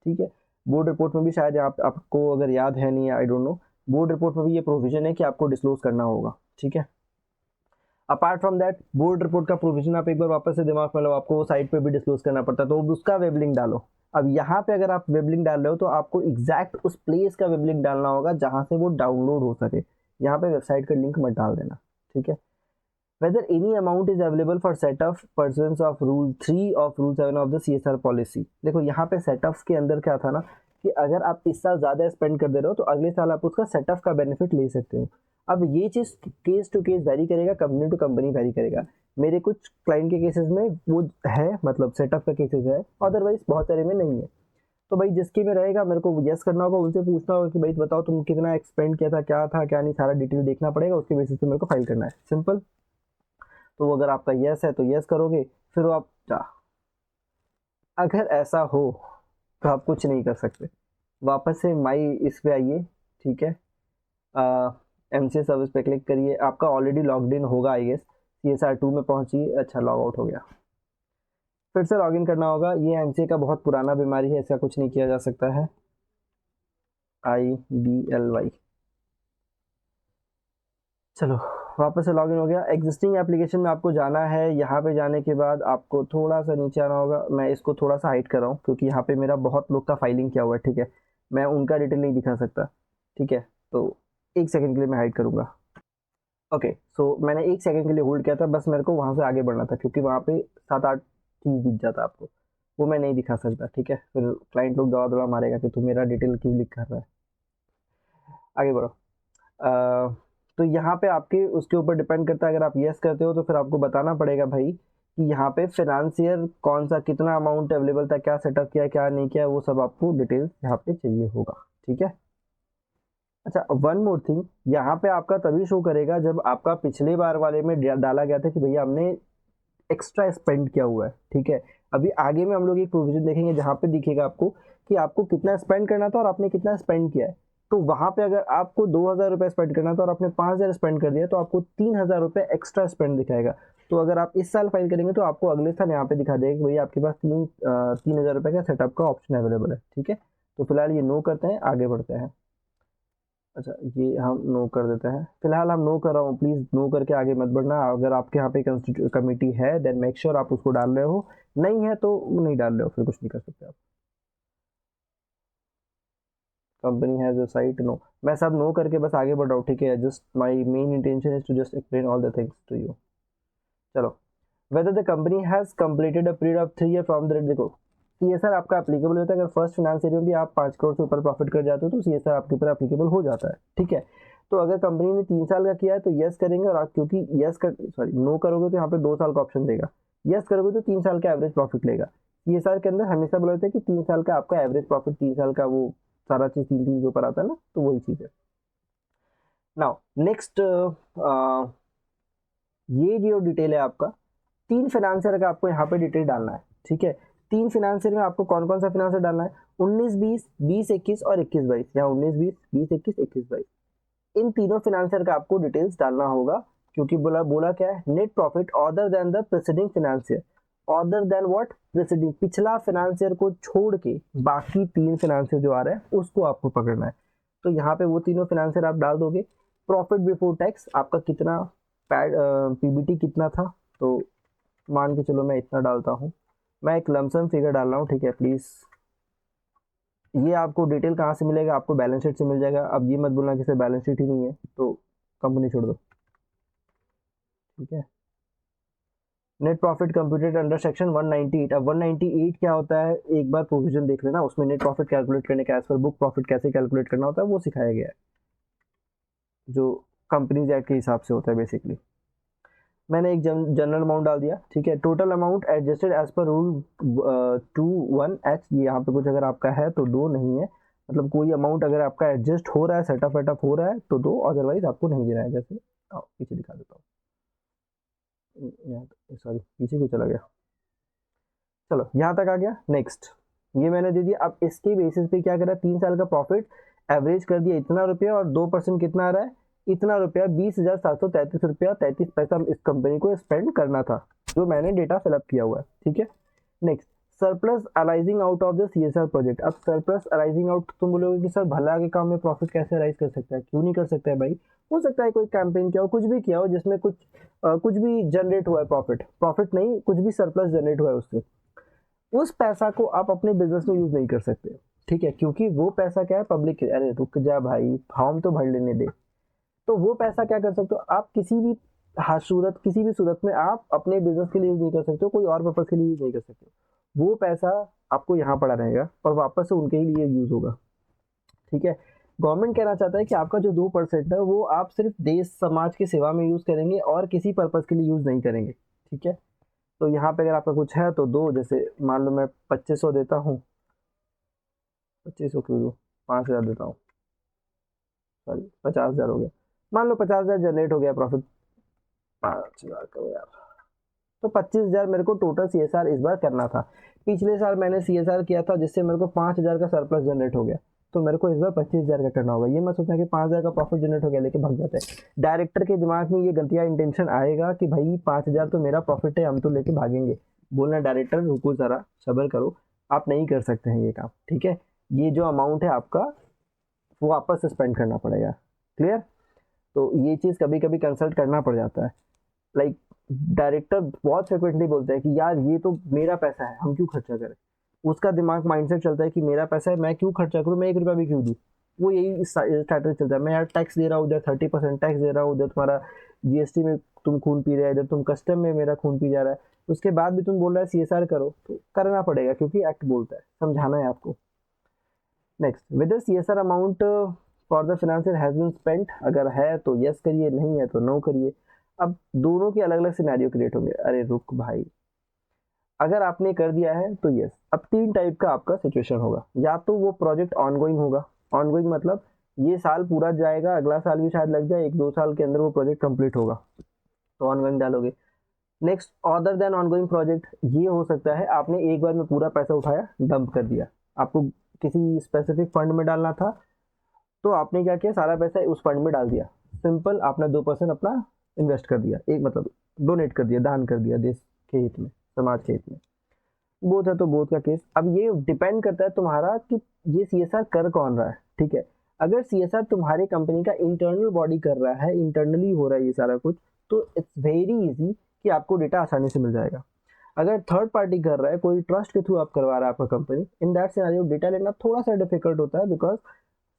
ठीक है। बोर्ड रिपोर्ट में भी शायद आपको अगर याद है नहीं, I don't know, board report में भी ये प्रोविजन है कि आपको डिस्क्लोज करना होगा, ठीक है। Apart from that board report का प्रोविजन आप एक बार वापस से दिमाग में लो, आपको वो साइट पे भी डिस्क्लोज करना पड़ता है, तो उसका वेब लिंक डालो। अब यहाँ पे अगर आप वेब लिंक डाल रहे हो तो आपको एग्जैक्ट उस प्लेस का वेब लिंक डालना होगा जहां से वो डाउनलोड हो सके, यहाँ पे वेबसाइट का लिंक मत डाल देना, ठीक है। Whether any amount is available for set of pursuance of Rule 3 of Rule 7 of the CSR policy। देखो यहाँ पे सेटअप्स के अंदर क्या था ना कि अगर आप इस साल ज़्यादा स्पेंड कर दे रहे हो तो अगले साल आप उसका सेटअप का बेनिफिट ले सकते हो। अब ये चीज़ केस टू केस वेरी करेगा, कंपनी टू कंपनी वेरी करेगा। मेरे कुछ क्लाइंट के केसेस में वो है, मतलब सेटअप का केसेस है, अदरवाइज बहुत सारे में नहीं है। तो भाई जिसके में रहेगा मेरे को यस करना होगा, उनसे पूछना होगा कि भाई बताओ तुम कितना एक्सपेंड किया था क्या नहीं, सारा डिटेल देखना पड़ेगा, उसके बेसिस पे मेरे को फाइल करना है, सिंपल। तो अगर आपका यस है तो यस करोगे, फिर आप अगर ऐसा हो तो आप कुछ नहीं कर सकते, वापस से माई इस पे आइए, ठीक है। एमसीए सर्विस पे क्लिक करिए, आपका ऑलरेडी लॉग्ड इन होगा आई गेस, सीएसआर 2 में पहुंचिए, अच्छा लॉग आउट हो गया, फिर से लॉगिन करना होगा। ये एमसीए का बहुत पुराना बीमारी है, इसका कुछ नहीं किया जा सकता है। IDLY, चलो वापस से लॉगिन हो गया। एग्जिस्टिंग एप्लीकेशन में आपको जाना है, यहाँ पे जाने के बाद आपको थोड़ा सा नीचे आना होगा। मैं इसको थोड़ा सा हाइड कर रहा हूँ क्योंकि यहाँ पे मेरा बहुत लोग का फाइलिंग किया हुआ है, ठीक है, मैं उनका डिटेल नहीं दिखा सकता, ठीक है। तो एक सेकंड के लिए मैं हाइड करूँगा। ओके, सो मैंने एक सेकंड के लिए होल्ड किया था, बस मेरे को वहाँ से आगे बढ़ना था क्योंकि वहाँ पे 7-8 चीज़ दिख जाता आपको, वो मैं नहीं दिखा सकता, ठीक है। फिर क्लाइंट लोग दवा दवा मारेगा कि तू मेरा डिटेल क्यों लिख कर रहा है। आगे बढ़ो। तो यहाँ पे आपके उसके ऊपर डिपेंड करता है, अगर आप यस करते हो तो फिर आपको बताना पड़ेगा भाई कि यहाँ पे फिनेंशियर कौन सा कितना अमाउंट अवेलेबल था, क्या सेटअप किया क्या नहीं किया, वो सब आपको डिटेल्स यहाँ पे चाहिए होगा, ठीक है। अच्छा वन मोर थिंग, यहाँ पे आपका तभी शो करेगा जब आपका पिछले बार वाले में डाला गया था कि भैया हमने एक्स्ट्रा स्पेंड किया हुआ है, ठीक है। अभी आगे में हम लोग एक प्रोविजन देखेंगे जहाँ पे दिखेगा आपको कि आपको कितना स्पेंड करना था और आपने कितना स्पेंड किया है। तो वहां पे अगर आपको 2,000 रुपये स्पेंड करना था और आपने 5,000 स्पेंड कर दिया तो आपको 3,000 रुपये एक्स्ट्रा स्पेंड दिखाएगा। तो अगर आप इस साल फाइल करेंगे तो आपको अगले साल यहाँ पे दिखा देगा कि भैया आपके पास 3,000 रुपये का सेटअप का ऑप्शन अवेलेबल है, ठीक है। तो फिलहाल ये नो करते हैं, आगे बढ़ते हैं। अच्छा ये हम नो कर देते हैं, फिलहाल हम नो कर रहा हूँ, प्लीज़ नो करके आगे मत बढ़ना। अगर आपके यहाँ पे कमेटी है देन मेक श्योर आप उसको डाल रहे हो, नहीं है तो नहीं डाल रहे हो, फिर कुछ नहीं कर सकते आप। Company has a site, no, मैं सब नो करके बस आगे बढ़ रहा हूँ, ठीक है। Just my main intention is to just explain all the things to you. चलो, whether the company has completed a period of 3 year from the, देखो सीएसआर आपका एप्लीकेबल होता है अगर फर्स्ट फाइनेंस ईयर में भी आप 5 करोड़ से ऊपर प्रॉफिट कर जाते हो तो सीएसआर आपके ऊपर एप्लीकेबल हो जाता है, ठीक है। तो अगर कंपनी ने 3 साल का किया है तो यस करेंगे, और आप क्योंकि यस कर सॉरी नो करोगे तो यहाँ पे 2 साल का ऑप्शन देगा, यस करोगे तो 3 साल का एवरेज प्रॉफिट लेगा। सीएसआर के अंदर हमेशा बोला जाता है कि 3 साल का आपका एवरेज प्रॉफिट, 3 साल का वो सारा चीज 3 के ऊपर आता है ना, तो वही चीज है। नाउ नेक्स्ट, ये जो डिटेल है आपका 3 फाइनेंशियर का आपको यहाँ पे डिटेल डालना है, ठीक है। 3 फाइनेंशियर में आपको कौन कौन सा फाइनेंशियर डालना है, 19-20, 20-21 और 21-22, या 19-20, 20-21, 21-22, इन तीनों फाइनेंशियर का आपको डिटेल्स डालना होगा। क्योंकि बोला क्या है, net profit other than the presiding financier, other than what, presiding, पिछला फाइनेंशियर को छोड़ के बाकी 3 फाइनेंशियर जो आ रहे हैं उसको आपको पकड़ना है। तो यहाँ पे वो तीनों फाइनेंशियर आप डाल दोगे। प्रॉफिट बिफोर टैक्स आपका कितना, पीबीटी कितना था, तो मान के चलो मैं इतना डालता हूँ, मैं एक लमसम फिगर डाल रहा हूँ, ठीक है। प्लीज ये आपको डिटेल कहाँ से मिलेगा, आपको बैलेंस शीट से मिल जाएगा। अब ये मत बोलना कि सर बैलेंस शीट ही नहीं है तो कंपनी छोड़ दो, ठीक है। Net profit computed under section 198। अब 198 क्या होता है, एक बार प्रोविजन देख लेना, उसमें नेट प्रॉफिट कैलकुलेट करने का एज पर बुक प्रॉफिट कैसे कैलकुलेट करना होता है वो सिखाया गया है, जो कंपनीज एक्ट के हिसाब से होता है बेसिकली। मैंने एक जनरल अमाउंट डाल दिया, ठीक है। Total amount adjusted as per rule 2(1)(h), ये यहाँ पे कुछ अगर आपका है तो दो, नहीं है मतलब कोई अमाउंट अगर आपका एडजस्ट हो रहा है, सेटअप वेटअप हो रहा है तो दो, अदरवाइज आपको नहीं देना है। जैसे पीछे दिखा देता हूँ, यहाँ सॉरी पीछे क्यों चला गया, चलो यहाँ तक आ गया। नेक्स्ट, ये मैंने दे दिया। अब इसके बेसिस पे क्या करा, 3 साल का प्रॉफिट एवरेज कर दिया इतना रुपया, और 2% कितना आ रहा है, इतना रुपया, 20,733 रुपया 33 पैसा इस कंपनी को स्पेंड करना था, जो मैंने डेटा फिलअप किया हुआ है, ठीक है। Next, surplus arising out of the CSR project. अब सरप्लस अराइजिंग आउट, तुम बोलोगे कि सर भला के काम में प्रॉफिट कैसे अराइज कर सकता है, क्यों नहीं कर सकता है भाई। हो सकता है कोई कैंपेन किया हो, कुछ भी किया हो जिसमें कुछ भी जनरेट हुआ है, प्रॉफिट नहीं, कुछ भी सरप्लस जनरेट हुआ है उससे, उस पैसा को आप अपने बिजनेस में यूज नहीं कर सकते, ठीक है, क्योंकि वो पैसा क्या है, पब्लिक। अरे रुक जा भाई, फॉर्म तो भर लेने दे। तो वो पैसा क्या कर सकते हो आप, किसी भी किसी भी सूरत में आप अपने बिजनेस के लिए यूज नहीं कर सकते हो, कोई और पर्पज के लिए यूज नहीं कर सकते हो। वो पैसा आपको यहाँ पड़ा रहेगा और वापस से उनके ही लिए यूज होगा, ठीक है। गवर्नमेंट कहना चाहता है कि आपका जो 2% है वो आप सिर्फ देश समाज की सेवा में यूज करेंगे और किसी पर्पज के लिए यूज नहीं करेंगे, ठीक है। तो यहाँ पे अगर आपका कुछ है तो दो, जैसे मान लो मैं 2500 देता हूँ, 2500 क्यों दो, 5000 देता हूँ, सॉरी 50,000 हो गया, मान लो 50,000 जनरेट हो गया प्रॉफिट, 5,000 करो यार, तो 25,000 मेरे को टोटल CSR इस बार करना था। पिछले साल मैंने CSR किया था जिससे मेरे को 5,000 का सरप्लस जनरेट हो गया, तो मेरे को इस बार 25,000 का करना होगा। ये मैं सोचता कि 5,000 का प्रॉफिट जनरेट हो गया लेके भाग जाते हैं। डायरेक्टर के दिमाग में ये गलतिया इंटेंशन आएगा कि भाई 5,000 तो मेरा प्रॉफिट है, हम तो लेके भागेंगे। बोलना डायरेक्टर रुको जरा, सब्र करो, आप नहीं कर सकते हैं ये काम, ठीक है। ये जो अमाउंट है आपका वो वापस से स्पेंड करना पड़ेगा, क्लियर। तो ये चीज़ कभी कभी कंसल्ट करना पड़ जाता है। लाइक डायरेक्टर बहुत फ्रिक्वेंटली बोलते हैं कि यार ये तो मेरा पैसा है, हम क्यों खर्चा करें। उसका दिमाग माइंडसेट चलता है कि मेरा पैसा है, मैं क्यों खर्चा करूँ, मैं 1 रुपया भी क्यों दूँ। वो यही स्ट्रैटेजी चलता है, मैं यार टैक्स दे रहा हूँ, उधर 30% टैक्स दे रहा हूँ, उधर तुम्हारा GST में तुम खून पी रहे हो, इधर तुम कस्टम में मेरा खून पी जा रहा है, उसके बाद भी तुम बोल रहा है CSR करो, तो करना पड़ेगा क्योंकि एक्ट बोलता है, समझाना है आपको। Next, with CSR amount for the financial has been spent, अगर है तो यस करिए, नहीं है तो नो करिए। अब दोनों के अलग अलग सिनेरियो क्रिएट होंगे। अरे रुक भाई, अगर आपने कर दिया है तो यस। अब 3 टाइप का आपका सिचुएशन होगा, या तो वो प्रोजेक्ट ऑनगोइंग होगा, ऑनगोइंग मतलब ये साल पूरा जाएगा, अगला साल भी शायद लग जाए, 1-2 साल के अंदर वो प्रोजेक्ट कंप्लीट होगा, तो ऑनगोइंग डालोगे। Next, other than ongoing project, ये हो सकता है आपने एक बार में पूरा पैसा उठाया, डंप कर दिया, आपको किसी स्पेसिफिक फंड में डालना था, तो आपने क्या किया, सारा पैसा उस फंड में डाल दिया, सिंपल, आपने 2% अपना इन्वेस्ट कर दिया, एक मतलब डोनेट कर दिया, दान कर दिया देश के हित में, समाज के हित में। बोथ है तो बोथ का केस। अब ये डिपेंड करता है तुम्हारा कि ये CSR कर कौन रहा है, ठीक है। अगर CSR तुम्हारी कंपनी का इंटरनल बॉडी कर रहा है, इंटरनली हो रहा है ये सारा कुछ, तो इट्स वेरी इजी कि आपको डेटा आसानी से मिल जाएगा। अगर थर्ड पार्टी कर रहा है, कोई ट्रस्ट के थ्रू आप करवा रहा है आपका company, in that scenario data लेना थोड़ा सा डिफिकल्ट होता है, बिकॉज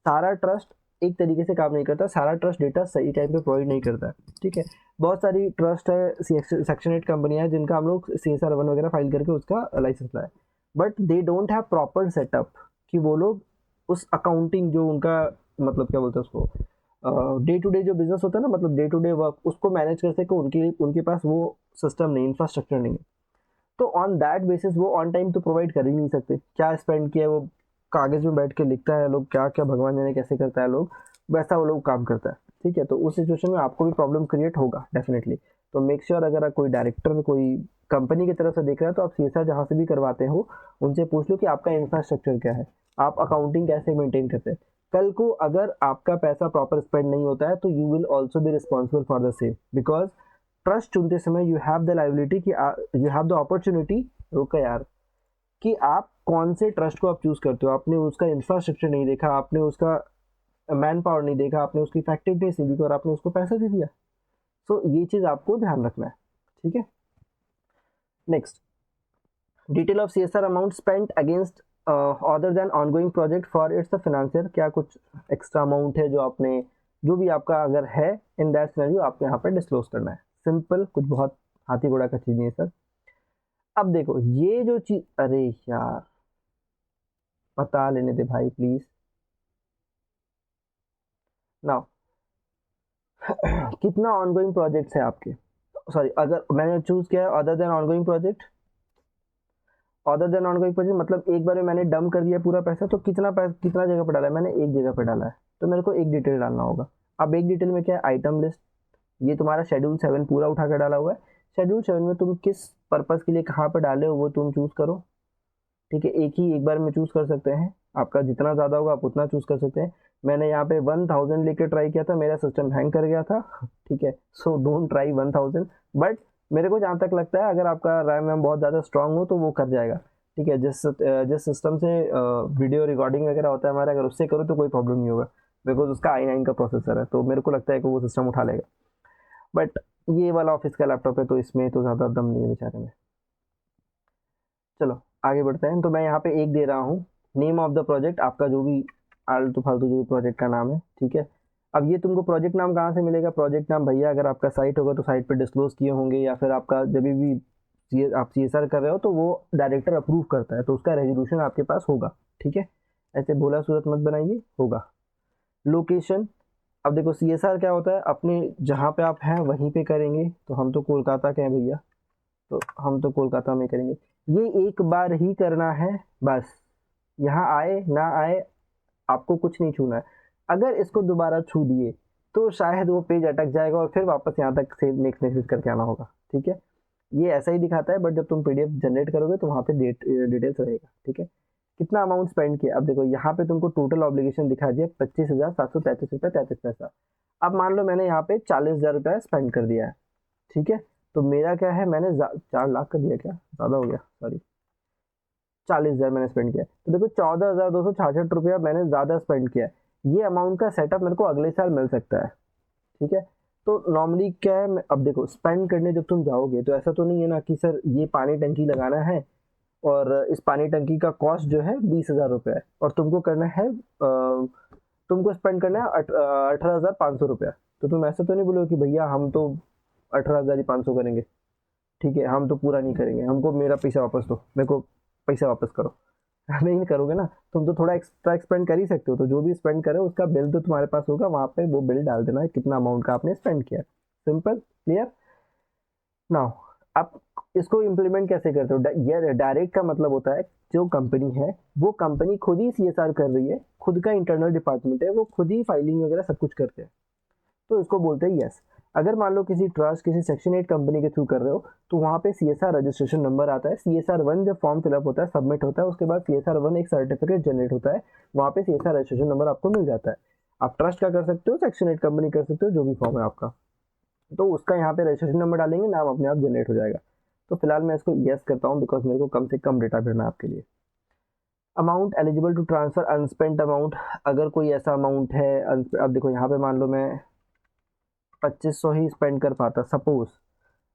सारा ट्रस्ट एक तरीके से काम नहीं करता, सारा ट्रस्ट डेटा सही टाइम पे प्रोवाइड नहीं करता है, ठीक है। बहुत सारी ट्रस्ट है, सेक्शन 8 कंपनियां हैं जिनका हम लोग CSR 1 वगैरह फाइल करके उसका लाइसेंस लाए, but they don't have proper setup कि वो लोग उस अकाउंटिंग जो उनका मतलब क्या बोलते हैं उसको, डे टू डे जो बिजनेस होता है ना, मतलब डे टू डे वर्क, उसको मैनेज कर सके, उनके पास वो सिस्टम नहीं, इंफ्रास्ट्रक्चर नहीं है। तो ऑन दैट बेसिस वो ऑन टाइम तो प्रोवाइड कर ही नहीं सकते। क्या स्पेंड किया वो कागज में बैठ के लिखता है लोग, क्या क्या भगवान जाने कैसे करता है लोग, वैसा वो लोग काम करता है, ठीक है। तो उस सिचुएशन में आपको भी प्रॉब्लम क्रिएट होगा डेफिनेटली। तो मेक श्योर अगर कोई डायरेक्टर कोई कंपनी की तरफ से देख रहा है तो आप CSR जहाँ से भी करवाते हो उनसे पूछ लो कि आपका इंफ्रास्ट्रक्चर क्या है, आप अकाउंटिंग कैसे मेंटेन करते हैं। कल को अगर आपका पैसा प्रॉपर स्पेंड नहीं होता है तो you will also be responsible for the same, because trust चुनते समय यू हैव द लाइबिलिटी कि यू हैव द अपॉर्चुनिटी, रुका यार, कि आप कौन से ट्रस्ट को आप चूज करते हो। आपने उसका इंफ्रास्ट्रक्चर नहीं देखा, आपने उसका मैन पावर नहीं देखा, आपने उसकी इफेक्टिवनेस नहीं देखी और आपने उसको पैसा दे दिया। सो ये चीज आपको ध्यान रखना है, ठीक है। Next, detail of CSR amount spent against other than ongoing project for its financier, क्या कुछ एक्स्ट्रा अमाउंट है जो आपने, जो भी आपका अगर है इन दैट सिनेरियो आपको यहाँ पे डिस्क्लोज करना है। सिंपल, कुछ बहुत हाथी घोड़ा का चीज नहीं है सर। अब देखो ये जो चीज, अरे यार बता लेने दे भाई प्लीज। नाउ कितना ऑनगोइंग प्रोजेक्ट्स है आपके, सॉरी, अगर मैंने चूज किया है other than ongoing project, other than ongoing project मतलब एक बार में मैंने डंप कर दिया पूरा पैसा, तो कितना पैसा कितना जगह पे डाला है, मैंने एक जगह पे डाला है, तो मेरे को एक डिटेल डालना होगा। अब एक डिटेल में क्या है, आइटम लिस्ट, ये तुम्हारा शेड्यूल 7 पूरा उठा कर डाला हुआ है। शेड्यूल 7 में तुम किस पर्पस के लिए कहाँ पे डाले हो वो तुम चूज करो, ठीक है। एक बार में चूज कर सकते हैं, आपका जितना ज़्यादा होगा आप उतना चूज कर सकते हैं। मैंने यहाँ पे 1000 लेके ट्राई किया था, मेरा सिस्टम हैंग कर गया था, ठीक है। सो डोंट ट्राई 1000, बट मेरे को जहाँ तक लगता है अगर आपका रैम वैम बहुत ज़्यादा स्ट्रांग हो तो वो कर जाएगा, ठीक है। जिस सिस्टम से वीडियो रिकॉर्डिंग वगैरह होता है हमारा, अगर उससे करो तो कोई प्रॉब्लम नहीं होगा, बिकॉज उसका i9 का प्रोसेसर है, तो मेरे को लगता है कि वो सिस्टम उठा लेगा। बट ये वाला ऑफिस का लैपटॉप है तो इसमें तो ज़्यादा दम नहीं है बेचारे में। चलो आगे बढ़ते हैं। तो मैं यहाँ पे एक दे रहा हूँ, नेम ऑफ द प्रोजेक्ट, आपका जो भी आलतू फालतू जो भी प्रोजेक्ट का नाम है, ठीक है। अब ये तुमको प्रोजेक्ट नाम कहाँ से मिलेगा, प्रोजेक्ट नाम भैया अगर आपका साइट होगा तो साइट पे डिस्क्लोज किए होंगे, या फिर आपका जब भी आप CSR कर रहे हो तो वो डायरेक्टर अप्रूव करता है, तो उसका रेजोल्यूशन आपके पास होगा, ठीक है। ऐसे भोला सूरत मत बनाइए, होगा। लोकेशन, अब देखो CSR क्या होता है, अपने जहाँ पे आप हैं वहीं पे करेंगे, तो हम तो कोलकाता के हैं भैया, तो हम तो कोलकाता में करेंगे। ये एक बार ही करना है बस, यहाँ आए ना आए आपको कुछ नहीं छूना है। अगर इसको दोबारा छू दिए तो शायद वो पेज अटक जाएगा और फिर वापस यहाँ तक सेव नेक्स्ट नेक्स्ट करके आना होगा, ठीक है। ये ऐसा ही दिखाता है, बट जब तुम PDF जनरेट करोगे तो वहाँ पे डिटेल्स रहेगा, ठीक है। कितना अमाउंट स्पेंड किया, अब देखो यहाँ पे तुमको टोटल ऑब्लिगेशन दिखा दिया 25,733 रुपये 33 पैसा। अब मान लो मैंने यहाँ पे 40,000 रुपया स्पेंड कर दिया है, ठीक है। तो मेरा क्या है, मैंने 4 लाख कर दिया, क्या ज़्यादा हो गया, सॉरी 40,000 मैंने स्पेंड किया, तो देखो 14,266 रुपया मैंने ज़्यादा स्पेंड किया है। ये अमाउंट का सेटअप मेरे को अगले साल मिल सकता है, ठीक है। तो नॉर्मली क्या है, अब देखो स्पेंड करने जब तुम जाओगे तो ऐसा तो नहीं है ना कि सर ये पानी टंकी लगाना है और इस पानी टंकी का कॉस्ट जो है 20,000 रुपये है, और तुमको करना है तुमको स्पेंड करना है 18,500 रुपया, तो तुम ऐसा तो नहीं बोलो कि भैया हम तो 18,500 करेंगे, ठीक है, हम तो पूरा नहीं करेंगे, हमको मेरा पैसा वापस दो, मेरे को पैसा वापस करो। नहीं करोगे ना, तुम तो थोड़ा एक्स्ट्रा स्पेंड कर ही सकते हो, तो जो भी स्पेंड करे उसका बिल तो तुम्हारे पास होगा, वहां पे वो बिल डाल देना है कितना अमाउंट का आपने स्पेंड किया, सिंपल क्लियर। नाउ आप इसको इम्प्लीमेंट कैसे करते हो, ये डायरेक्ट का मतलब होता है जो कंपनी है वो कंपनी खुद ही CSR कर रही है, खुद का इंटरनल डिपार्टमेंट है, वो खुद ही फाइलिंग वगैरह सब कुछ करते हैं, तो इसको बोलते हैं यस। अगर मान लो किसी ट्रस्ट किसी सेक्शन 8 कंपनी के थ्रू कर रहे हो तो वहाँ पे CSR रजिस्ट्रेशन नंबर आता है, CSR 1 जब फॉर्म फिलअप होता है सबमिट होता है, उसके बाद CSR 1 एक सर्टिफिकेट जनरेट होता है, वहाँ पे CSR रजिस्ट्रेशन नंबर आपको मिल जाता है। आप ट्रस्ट का कर सकते हो, सेक्शन 8 कंपनी कर सकते हो, जो भी फॉर्म है आपका, तो उसका यहाँ पे रजिस्ट्रेशन नंबर डालेंगे, नाम अपने आप जनरेट हो जाएगा। तो फिलहाल मैं इसको यस करता हूँ बिकॉज मेरे को कम से कम डेटा भेजना है आपके लिए। Amount eligible to transfer unspent amount, अगर कोई ऐसा अमाउंट है अब देखो यहाँ पे मान लो मैं 2500 ही स्पेंड कर पाता सपोज,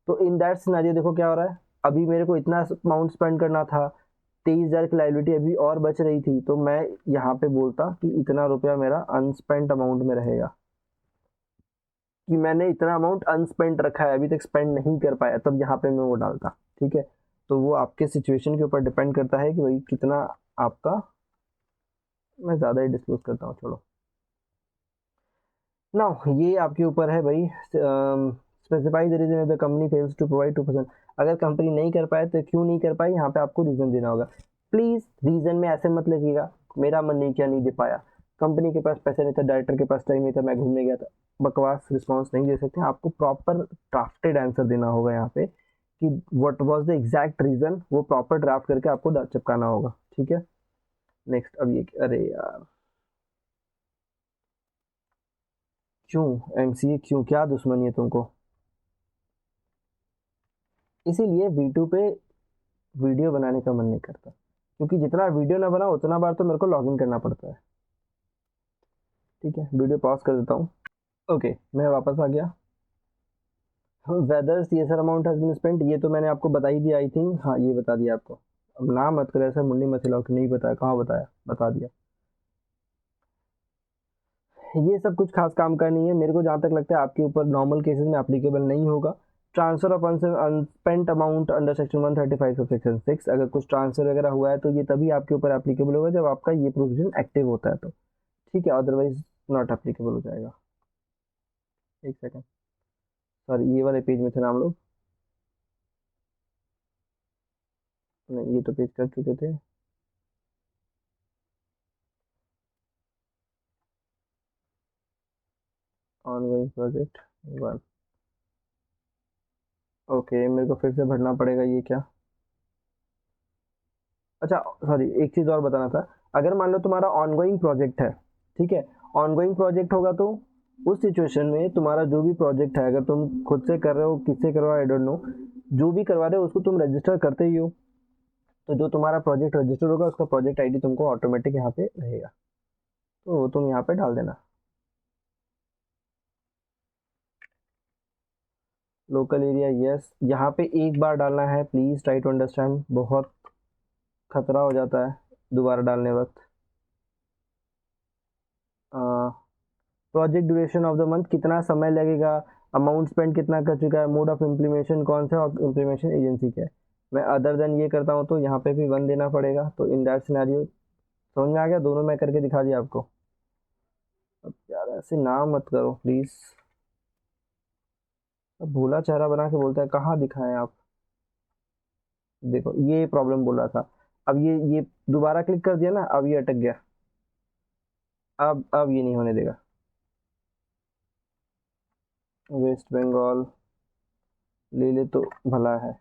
तो इन दैट सिनेरियो देखो क्या हो रहा है, अभी मेरे को इतना अमाउंट स्पेंड करना था, 23,000 की लाइबिलिटी अभी और बच रही थी, तो मैं यहाँ पे बोलता कि इतना रुपया मेरा अनस्पेंड अमाउंट में रहेगा, कि मैंने इतना अमाउंट अनस्पेंड रखा है अभी तक स्पेंड नहीं कर पाया, तब यहाँ पे मैं वो डालता, ठीक है। तो वो आपके सिचुएशन के ऊपर डिपेंड करता है कि भाई कितना आपका, मैं ज़्यादा ही डिस्क्लोज करता हूँ, छोड़ो ना, ये आपके ऊपर है भाई। Specify the reason the company fails to provide 2%, अगर कंपनी नहीं कर पाए तो क्यों नहीं कर पाई, यहाँ पे आपको रीजन देना होगा। प्लीज रीजन में ऐसे मत लिखिएगा मेरा मन नहीं किया, नहीं दे पाया, कंपनी के पास पैसे नहीं था, डायरेक्टर के पास टाइम नहीं था, मैं घूमने गया था, बकवास रिस्पॉन्स नहीं दे सकते, आपको प्रॉपर ड्राफ्टेड आंसर देना होगा यहाँ पे कि what was the exact reason, वो प्रॉपर ड्राफ्ट करके आपको चिपकाना होगा, ठीक है। नेक्स्ट, अब ये अरे यार क्यों MCA, क्यों क्या दुश्मनी है तुमको, इसीलिए V2 पे वीडियो बनाने का मन नहीं करता, क्योंकि जितना वीडियो ना बनाओ उतना बार तो मेरे को लॉगिन करना पड़ता है, ठीक है। वीडियो पॉज कर देता हूँ, ओके मैं वापस आ गया। Whether CSR amount has been spent, ये तो मैंने आपको बता ही दिया आई थिंक, हाँ ये बता दिया आपको, अब ना मत करो ऐसा, मुंडी मत हिलाओ कि नहीं बताया, कहाँ बताया, बता दिया। ये सब कुछ खास काम का नहीं है, मेरे को जहाँ तक लगता है आपके ऊपर नॉर्मल केसेस में एप्लीकेबल नहीं होगा। Transfer of unspent amount under section 135 of section 6, अगर कुछ ट्रांसफर वगैरह हुआ है तो ये तभी आपके ऊपर एप्लीकेबल होगा जब आपका ये प्रोविजन एक्टिव होता है, तो ठीक है, अदरवाइज नॉट एप्लीकेबल हो जाएगा। एक सेकेंड, सॉरी ये वाले पेज में थे ना हम लोग, नहीं ये तो पेज कर चुके थे। ऑनगोइंग प्रोजेक्ट 1, ओके मेरे को फिर से भरना पड़ेगा ये क्या। अच्छा सॉरी एक चीज़ और बताना था, अगर मान लो तुम्हारा ऑनगोइंग प्रोजेक्ट है, ठीक है, ऑनगोइंग प्रोजेक्ट होगा तो उस सिचुएशन में तुम्हारा जो भी प्रोजेक्ट है, अगर तुम खुद से कर रहे हो किससे करवा आई डोंट नो, जो भी करवा रहे हो उसको तुम रजिस्टर करते ही हो, तो जो तुम्हारा प्रोजेक्ट रजिस्टर होगा उसका प्रोजेक्ट आईडी तुमको ऑटोमेटिक यहाँ पे रहेगा, तो वो तुम यहाँ पे डाल देना। लोकल एरिया यस, यहाँ पे एक बार डालना है, प्लीज ट्राई टू अंडरस्टैंड, बहुत खतरा हो जाता है दोबारा डालने वक्त। Project duration of the month कितना समय लगेगा, अमाउंट स्पेंड कितना कर चुका है, मोड ऑफ इम्प्लीमेशन कौन सा, और इम्प्लीमेशन एजेंसी क्या है। मैं अदर देन ये करता हूँ तो यहाँ पे भी 1 देना पड़ेगा, तो इन दैट सिनेरियो समझ में आ गया, दोनों मैं करके दिखा दिया आपको। अब यार ऐसे ना मत करो प्लीज, अब भूला चेहरा बना के बोलता है कहाँ दिखाएं आप। देखो ये प्रॉब्लम बोल रहा था, अब ये दोबारा क्लिक कर दिया ना, अब ये अटक गया, अब ये नहीं होने देगा। वेस्ट बंगाल ले ले तो भला है।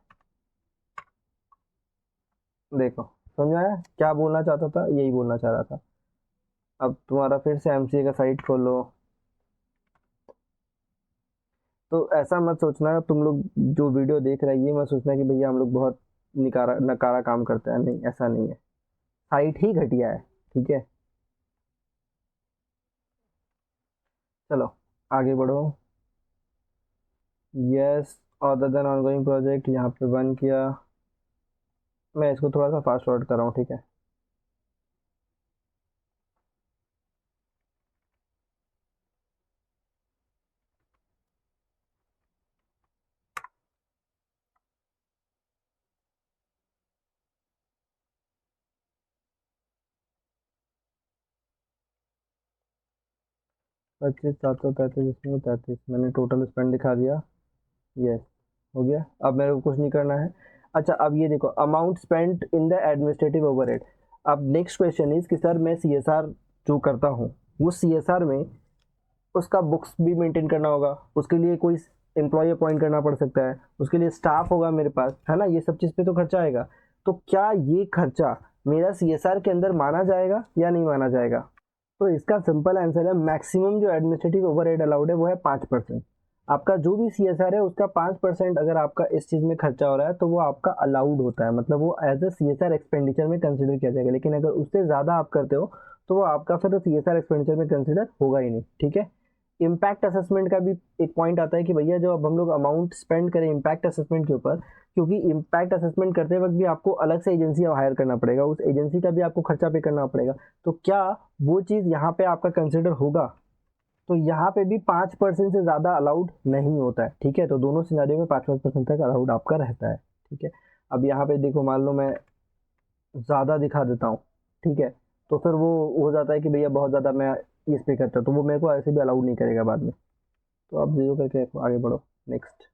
देखो समझ में आया क्या बोलना चाहता था, यही बोलना चाह रहा था। अब तुम्हारा फिर से एमसीए का साइट खोलो, तो ऐसा मत सोचना तुम लोग जो वीडियो देख रहे हैं ये मत सोचना कि भैया हम लोग बहुत निकारा नकारा काम करते हैं, नहीं ऐसा नहीं है, साइट ही घटिया है, ठीक है। चलो आगे बढ़ो। Yes, other than ongoing project यहाँ पे बन किया, मैं इसको थोड़ा सा फास्ट फॉरवर्ड कर रहा हूँ, ठीक है। पच्चीस 733 मैंने टोटल स्पेंड दिखा दिया, यस हो गया, अब मेरे को कुछ नहीं करना है। अच्छा अब ये देखो amount spent in the administrative overhead. अब नेक्स्ट क्वेश्चन इज कि सर मैं सीएसआर जो करता हूँ वो सीएसआर में उसका बुक्स भी मेंटेन करना होगा, उसके लिए कोई एम्प्लॉय अपॉइंट करना पड़ सकता है, उसके लिए स्टाफ होगा मेरे पास, है ना, ये सब चीज़ पे तो खर्चा आएगा, तो क्या ये खर्चा मेरा सीएसआर के अंदर माना जाएगा या नहीं माना जाएगा। तो इसका सिंपल आंसर है मैक्सिमम जो एडमिनिस्ट्रेटिव ओवरहेड अलाउड है वो है 5%। आपका जो भी सीएसआर है उसका 5% अगर आपका इस चीज़ में खर्चा हो रहा है तो वो आपका अलाउड होता है, मतलब वो एज ए सीएसआर एक्सपेंडिचर में कंसिडर किया जाएगा, लेकिन अगर उससे ज़्यादा आप करते हो तो वो आपका फिर सीएसआर एक्सपेंडिचर में कंसिडर होगा ही नहीं, ठीक है। इम्पैक्ट असेसमेंट का भी एक पॉइंट आता है कि भैया जो अब हम लोग अमाउंट स्पेंड करें इम्पैक्ट असेसमेंट के ऊपर, क्योंकि इम्पैक्ट असेसमेंट करते वक्त भी आपको अलग से एजेंसी हायर करना पड़ेगा, उस एजेंसी का भी आपको खर्चा पे करना पड़ेगा, तो क्या वो चीज़ यहाँ पे आपका कंसिडर होगा। तो यहाँ पे भी 5% से ज़्यादा अलाउड नहीं होता है, ठीक है, तो दोनों सिनारियों में 5% तक अलाउड आपका रहता है, ठीक है। अब यहाँ पे देखो मान लो मैं ज़्यादा दिखा देता हूँ, ठीक है, तो फिर वो हो जाता है कि भैया बहुत ज़्यादा मैं इस पे करता हूँ, तो वो मेरे को ऐसे भी अलाउड नहीं करेगा बाद में, तो आप जीरो करके आगे बढ़ो। Next,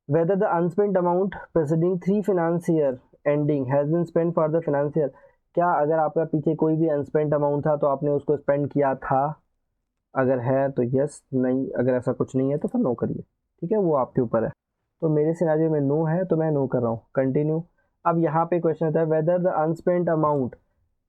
whether the unspent amount preceding 3 financial ending has been spent for the financial, क्या अगर आपका पीछे कोई भी अनस्पेंट अमाउंट था तो आपने उसको स्पेंड किया था, अगर है तो यस, नहीं अगर ऐसा कुछ नहीं है तो फिर नो करिए, ठीक है, वो आपके ऊपर है। तो मेरे सिनेरियो में नो है तो मैं नो कर रहा हूँ, कंटिन्यू। अब यहाँ पे क्वेश्चन आता है whether the unspent amount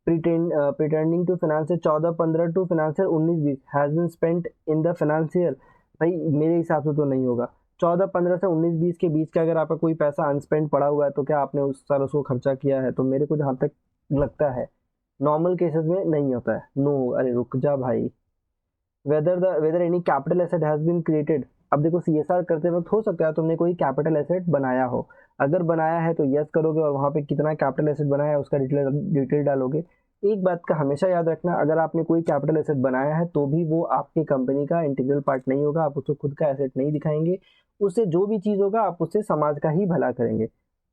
pretending to financial 14-15 to financial 19-20 has been spent in the financial, भाई मेरे हिसाब से तो नहीं होगा। 14-15 से 19-20 के बीच का अगर आपका कोई पैसा अनस्पेंड पड़ा हुआ है तो क्या आपने उस साल उसको खर्चा किया है, तो मेरे को जहाँ तक लगता है नॉर्मल केसेस में नहीं होता है, नो। अरे रुक जा भाई, whether any capital asset has been created. अब देखो सीएसआर करते वक्त हो सकता है तुमने कोई कैपिटल एसेट बनाया हो, अगर बनाया है तो यस करोगे और वहां पे कितना कैपिटल एसेट बनाया है उसका डिटेल डालोगे। एक बात का हमेशा याद रखना, अगर आपने कोई कैपिटल एसेट बनाया है तो भी वो आपकी कंपनी का इंटीग्रल पार्ट नहीं होगा, आप उसको खुद का एसेट नहीं दिखाएंगे, उससे जो भी चीज़ होगा आप उससे समाज का ही भला करेंगे,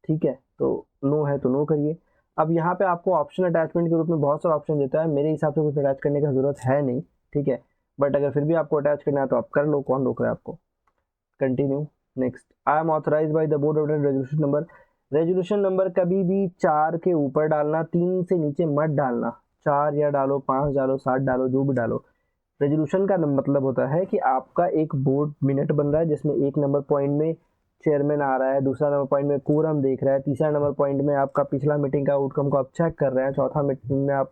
ठीक है। तो नो है तो नो करिए। अब यहाँ पे आपको ऑप्शन अटैचमेंट के रूप में बहुत सारा ऑप्शन देता है, मेरे हिसाब से कुछ अटैच करने का जरूरत है नहीं, ठीक है, बट अगर फिर भी आपको अटैच करना है तो आप कर लो, कौन रोक रहा है आपको, continue. Next, I am authorise by the board of resolution number कभी भी 4 के ऊपर डालना, 3 से नीचे मत डालना। 4 या डालो, 5 डालो, 7 डालो, जो भी डालो। रेजोल्यूशन का मतलब होता है कि आपका एक बोर्ड मिनट बन रहा है जिसमें एक नंबर पॉइंट में चेयरमैन आ रहा है, दूसरा नंबर पॉइंट में कोरम देख रहा है, तीसरा नंबर पॉइंट में आपका पिछला मीटिंग का आउटकम को आप चेक कर रहे हैं, चौथा मीटिंग में आप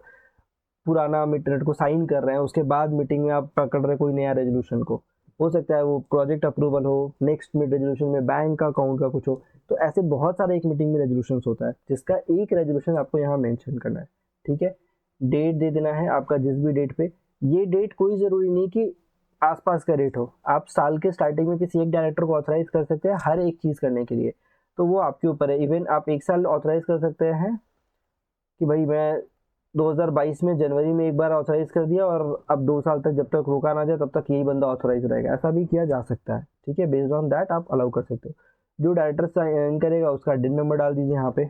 पुराना मिनट को साइन कर रहे हैं, उसके बाद मीटिंग में आप पकड़ रहे कोई नया रेजोल्यूशन को। हो सकता है वो प्रोजेक्ट अप्रूवल हो, नेक्स्ट मिड रेजोल्यूशन में बैंक का अकाउंट का कुछ हो। तो ऐसे बहुत सारे एक मीटिंग में रेजोल्यूशन होता है, जिसका एक रेजोल्यूशन आपको यहाँ मेंशन करना है। ठीक है, डेट दे देना है आपका जिस भी डेट पे। ये डेट कोई ज़रूरी नहीं कि आसपास का डेट हो, आप साल के स्टार्टिंग में किसी एक डायरेक्टर को ऑथराइज कर सकते हैं हर एक चीज़ करने के लिए, तो वो आपके ऊपर है। इवन आप एक साल ऑथराइज कर सकते हैं कि भाई मैं 2022 में जनवरी में एक बार ऑथराइज कर दिया और अब 2 साल तक जब तक रोका ना जाए तब तक यही बंदा ऑथराइज रहेगा, ऐसा भी किया जा सकता है। ठीक है, बेस्ड ऑन दैट आप अलाउ कर सकते हो। जो डायरेक्टर साइन करेगा उसका डिन नंबर डाल दीजिए यहाँ पे।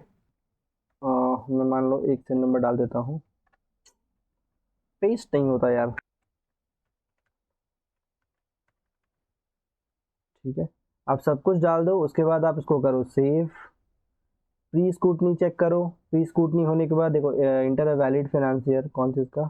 मैं मान लो एक सिन नंबर डाल देता हूँ, पेस्ट नहीं होता यार। ठीक है, आप सब कुछ डाल दो, उसके बाद आप इसको करो सेव। प्री स्कूटनी चेक करो। प्री स्कूटनी होने के बाद देखो इंटर अ वैलिड फाइनेंशियर, कौन सा इसका,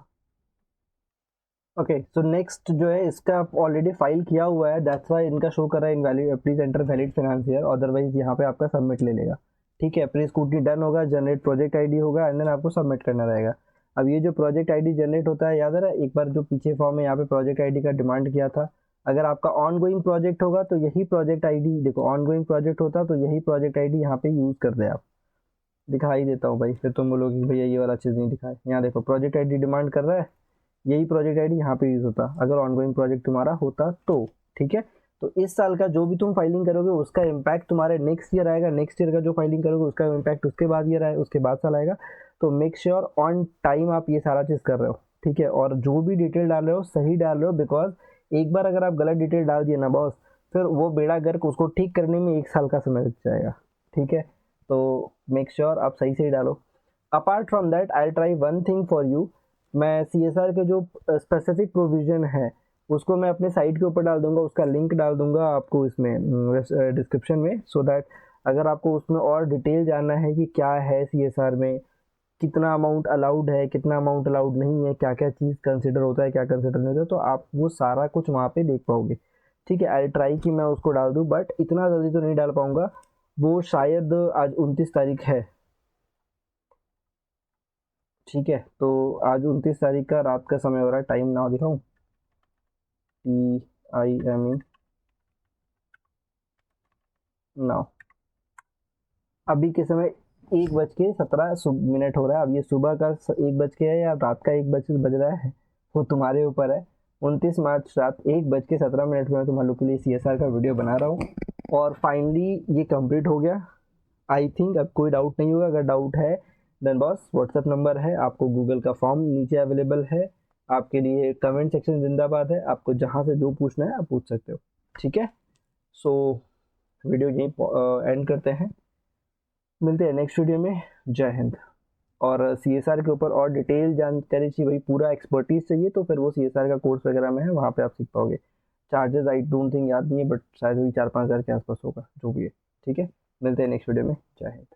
ओके। सो नेक्स्ट जो है इसका ऑलरेडी फाइल किया हुआ है, दैट्स वाई इनका शो कर रहा है invalid, please enter valid financier, otherwise यहाँ पे आपका सबमिट ले लेगा। ठीक है, प्री स्कूटनी डन होगा, जनरेट प्रोजेक्ट आईडी होगा एंड देन आपको सबमिट करना रहेगा। अब ये जो प्रोजेक्ट आईडी जनरेट होता है, याद है एक बार जो पीछे फॉर्म में यहाँ पे प्रोजेक्ट आईडी का डिमांड किया था, अगर आपका ऑन गोइंग प्रोजेक्ट होगा तो यही प्रोजेक्ट आईडी, देखो ऑन गोइंग प्रोजेक्ट होता तो यही प्रोजेक्ट आईडी यहाँ पे यूज कर दे आप। दिखाई देता हूँ भाई, फिर तुम बोलोगे भैया ये वाला चीज़ नहीं दिखाए। यहाँ देखो प्रोजेक्ट आईडी डिमांड कर रहा है, यही प्रोजेक्ट आईडी यहाँ पे यूज होता अगर ऑनगोइंग प्रोजेक्ट तुम्हारा होता तो। ठीक है, तो इस साल का जो भी तुम फाइलिंग करोगे उसका इम्पैक्ट तुम्हारे नेक्स्ट ईयर आएगा, नेक्स्ट ईयर का जो फाइलिंग करोगे उसका इम्पैक्ट उसके बाद ईयर आएगा, उसके बाद साल आएगा। तो मेक श्योर ऑन टाइम आप ये सारा चीज़ कर रहे हो। ठीक है, और जो भी डिटेल डाल रहे हो सही डाल रहे हो, बिकॉज एक बार अगर आप गलत डिटेल डाल दिए ना बॉस, फिर वो बेड़ा गर्क, उसको ठीक करने में 1 साल का समय लग जाएगा। ठीक है, तो मेक श्योर आप सही सही डालो। Apart from that I try one thing for you, मैं CSR के जो स्पेसिफिक प्रोविजन है उसको मैं अपने साइट के ऊपर डाल दूंगा, उसका लिंक डाल दूंगा आपको इसमें डिस्क्रिप्शन में, सो दैट अगर आपको उसमें और डिटेल जानना है कि क्या है CSR में, कितना अमाउंट अलाउड है, कितना अमाउंट अलाउड नहीं है, क्या क्या चीज़ कंसिडर होता है, क्या कंसिडर नहीं होता है, तो आप वो सारा कुछ वहाँ पे देख पाओगे। ठीक है, आई ट्राई कि मैं उसको डाल दूँ, बट इतना जल्दी तो नहीं डाल पाऊँगा। वो शायद आज 29 तारीख है। ठीक है, तो आज 29 तारीख का रात का समय हो रहा है, टाइम ना दिखाऊं, TIME नाउ, अभी के समय 1:17 हो रहा है। अब ये सुबह का 1 बज के है या रात का 1 बज रहा है, वो तुम्हारे ऊपर है। 29 मार्च रात 1:17 में तुम लोग के लिए CSR का वीडियो बना रहा हूँ, और फाइनली ये कंप्लीट हो गया। आई थिंक अब कोई डाउट नहीं होगा, अगर डाउट है देन बॉस व्हाट्सएप नंबर है, आपको गूगल का फॉर्म नीचे अवेलेबल है, आपके लिए कमेंट सेक्शन जिंदाबाद है, आपको जहाँ से जो पूछना है आप पूछ सकते हो। ठीक है, सो वीडियो यहीं एंड करते हैं, मिलते हैं नेक्स्ट वीडियो में। जय हिंद। और CSR के ऊपर और डिटेल जानकारी चाहिए, भाई पूरा एक्सपर्टीज चाहिए, तो फिर वो CSR का कोर्स वगैरह में है, वहाँ पे आप सीख पाओगे। चार्जेस आई डोंट थिंक याद नहीं है, बट शायद वही 4-5 हज़ार के आसपास होगा, जो भी है। ठीक है, मिलते हैं नेक्स्ट वीडियो में। जय हिंद।